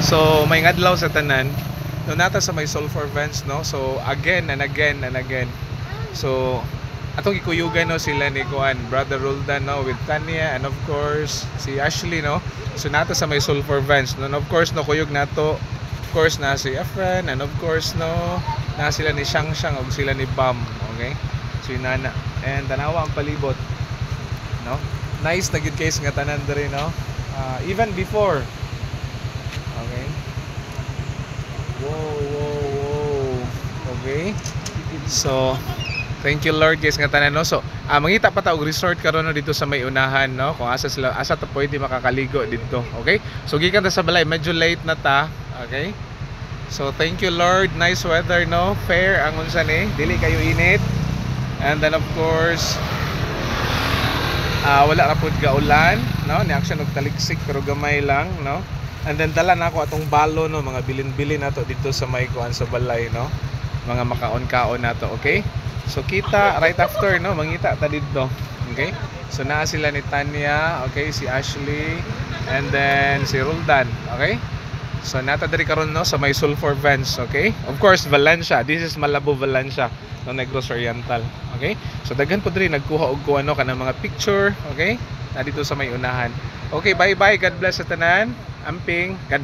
So may ngadlaw sa tanan. No nata sa may sulfur vents, no. So again and again and again. So atong gikuyugan, no, sila ni Kuan, Brother Roldan, no, with Tanya, and of course si Ashley, no. So nata sa may sulfur vents, no, and of course no kuyog nato, of course na si Efren, and of course no na sila ni Shang Shang ug sila ni Bam. Okay, so inana and tanawa ang palibot, no. Nice na good case nga tanan diri, no. Even before. Okay. Whoa. Okay. So thank you Lord guys nga tanan, no. So mangita pa ta og resort karon, no, dito sa may unahan, no, kung asa ta pwede makakaligo dito. Okay, so gikan ta sa balay, medyo late na ta. Okay, so thank you Lord, nice weather, no, fair ang unsa ni, dili kayo init, and then of course wala ra pud ka ulan, no, ni action og taligsik pero gamay lang, no. And then dala na ako atong balo, no, mga bilin-bilin nato dito sa may kuan sa balay, no, mga makaon-kaon nato. Okay, so kita right after, no, mangita ta dito. Okay, so naa sila ni Tanya, okay, si Ashley, and then si Roldan. Okay, so nata diri karon, no, sa may sulfur vents. Okay, of course Valencia, this is Malabo Valencia, no, Negros Oriental. Okay, so daghan po diri nagkuha og kuano kanang mga picture. Okay, na dito sa may unahan. Okay, bye bye, God bless sa tanan. Amping, God bless.